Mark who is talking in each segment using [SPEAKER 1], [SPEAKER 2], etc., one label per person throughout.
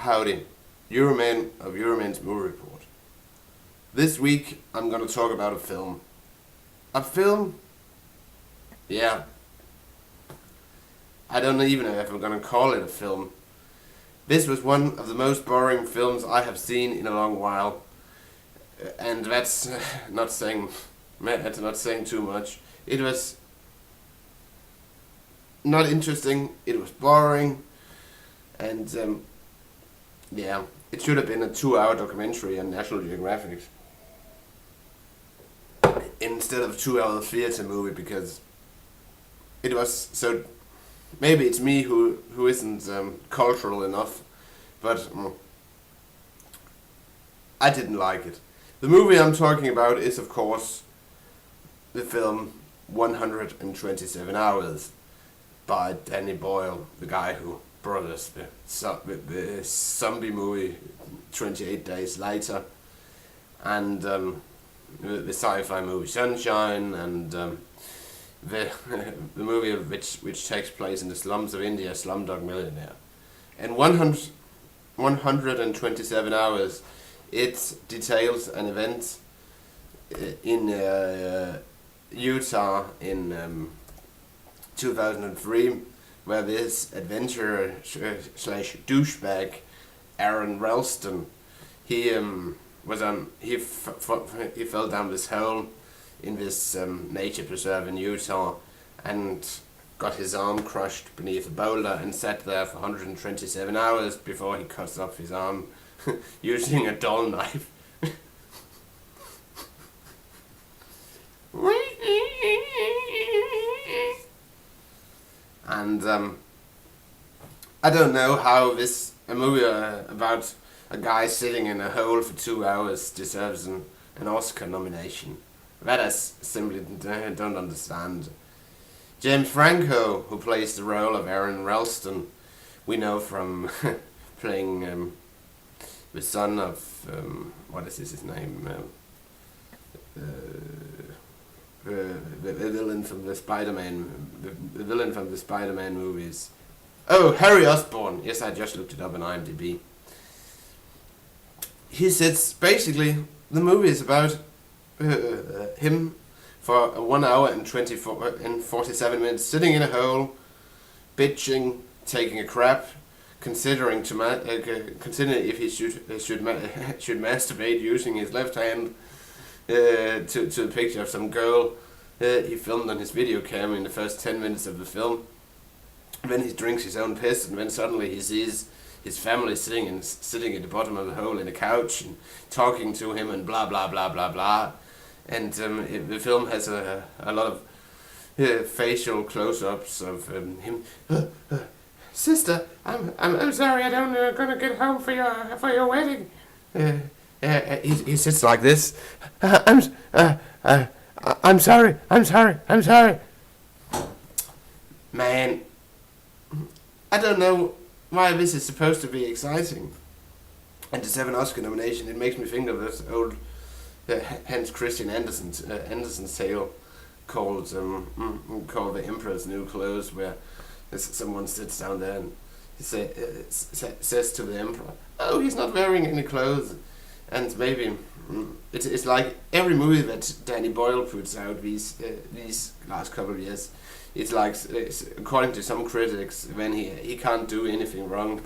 [SPEAKER 1] Howdy, Euroman of Euroman's Movie Report. This week I'm going to talk about a film. A film? Yeah. I don't even know if I'm going to call it a film. This was one of the most boring films I have seen in a long while. And that's not saying too much. It was not interesting, it was boring, and yeah, it should have been a 2-hour documentary on National Geographic instead of a 2-hour theater movie, because it was so. Maybe it's me who isn't cultural enough, but I didn't like it. The movie I'm talking about is, of course, the film 127 Hours by Danny Boyle, the guy who brought us the zombie movie 28 Days Later, and the sci-fi movie Sunshine, and the movie which takes place in the slums of India, Slumdog Millionaire. And 127 Hours, it details an event in Utah in 2003, where this adventurer slash douchebag Aaron Ralston, he fell down this hole in this nature preserve in Utah and got his arm crushed beneath a boulder and sat there for 127 hours before he cuts off his arm using a dull knife. And I don't know how a movie about a guy sitting in a hole for 2 hours deserves an Oscar nomination. That I simply don't understand. James Franco, who plays the role of Aaron Ralston, we know from playing the son of what is his name? The villain from the Spider-Man, the villain from the Spider-Man movies. Oh, Harry Osborn. Yes, I just looked it up on IMDb. He sits, basically, the movie is about him for 1 hour and 47 minutes sitting in a hole, bitching, taking a crap, considering if he should masturbate using his left hand to a picture of some girl he filmed on his video camera in the first 10 minutes of the film. Then he drinks his own piss, and then suddenly he sees his family sitting at the bottom of the hole in a couch and talking to him and blah blah blah blah blah. And the film has a lot of facial close-ups of him. Sister, I'm sorry, I don't gonna get home for your wedding. He sits like this. I'm sorry. Man, I don't know why this is supposed to be exciting. And to have an Oscar nomination, it makes me think of this old Hans Christian Andersen's tale called The Emperor's New Clothes, where someone sits down there and he says to the emperor, "Oh, he's not wearing any clothes." And maybe it's like every movie that Danny Boyle puts out these last couple of years. It's like, according to some critics, when he can't do anything wrong.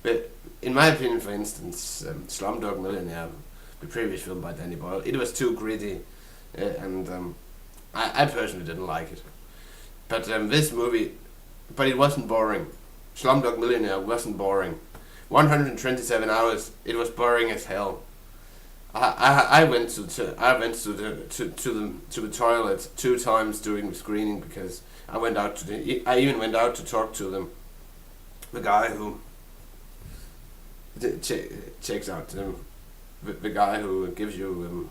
[SPEAKER 1] But in my opinion, for instance, Slumdog Millionaire, the previous film by Danny Boyle, it was too gritty, and I personally didn't like it. But this movie, but it wasn't boring. Slumdog Millionaire wasn't boring. 127 hours, it was boring as hell. I went to the toilet 2 times during the screening, because I even went out to talk to them. The guy who checks out the guy who gives you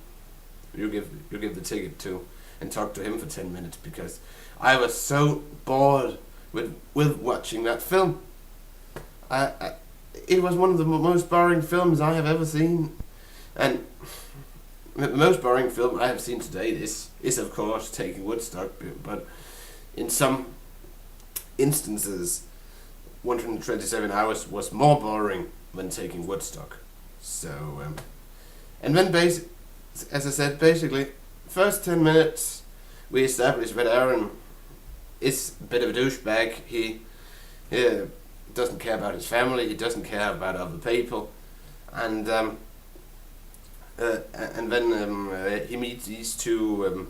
[SPEAKER 1] you give the ticket to, and talk to him for 10 minutes, because I was so bored with watching that film. It was one of the most boring films I have ever seen, and the most boring film I have seen to date is of course Taking Woodstock. But in some instances, 127 hours was more boring than taking Woodstock. So, and then as I said, basically, first 10 minutes we established that Aaron is a bit of a douchebag. He doesn't care about his family. He doesn't care about other people, and then he meets these two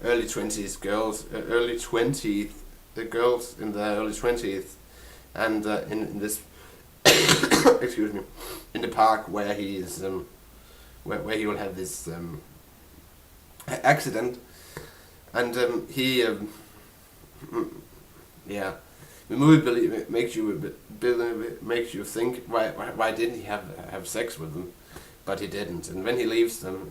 [SPEAKER 1] early 20s girls, the girls in their early 20s, and in this excuse me, in the park where he is where he will have this accident, and yeah, the movie makes you think why didn't he have sex with them, but he didn't, and when he leaves them,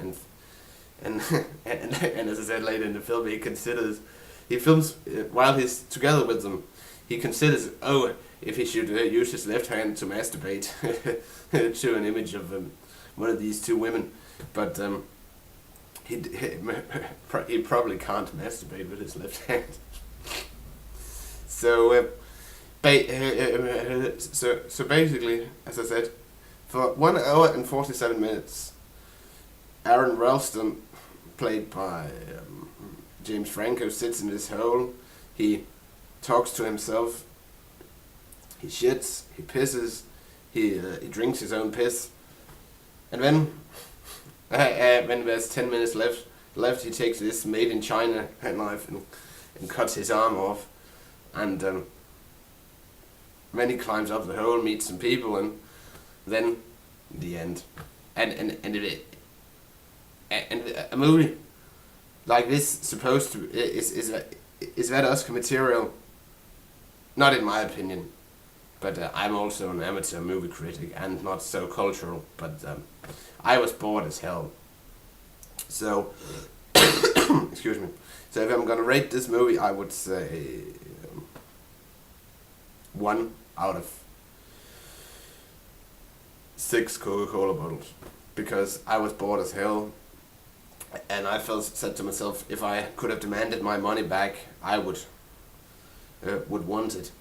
[SPEAKER 1] and as I said later in the film, he films while he's together with them, he considers if he should use his left hand to masturbate to an image of one of these two women, but he probably can't masturbate with his left hand. So so basically, as I said, for 1 hour and 47 minutes, Aaron Ralston, played by James Franco, sits in this hole. He talks to himself. He shits. He pisses. He drinks his own piss. And then, when there's 10 minutes left, he takes this made in China knife and cuts his arm off. And then he climbs up the hole, meets some people, and then the end. And a movie like this supposed to is that Oscar material? Not in my opinion, but I'm also an amateur movie critic and not so cultural. But I was bored as hell. So excuse me. So if I'm gonna rate this movie, I would say 1 out of 6 Coca-Cola bottles, because I was bored as hell, and I said to myself, if I could have demanded my money back, I would want it.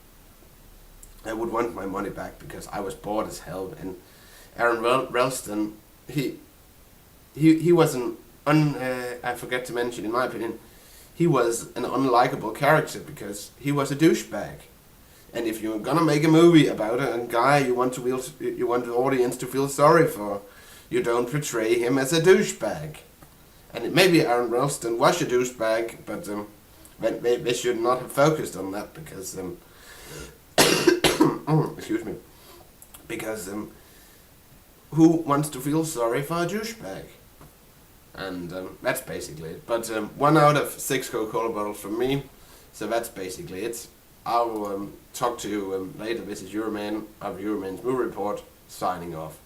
[SPEAKER 1] I would want my money back because I was bored as hell. And Aaron Ralston, he was I forget to mention, in my opinion, he was an unlikable character because he was a douchebag. And if you're gonna make a movie about a guy you want the audience to feel sorry for, you don't portray him as a douchebag. And maybe Aaron Ralston was a douchebag, but they should not have focused on that because excuse me, because who wants to feel sorry for a douchebag? And that's basically it. But 1 out of 6 Coca-Cola bottles from me. So that's basically it. I'll talk to you later. This is Euroman of Euroman's Movie Report, signing off.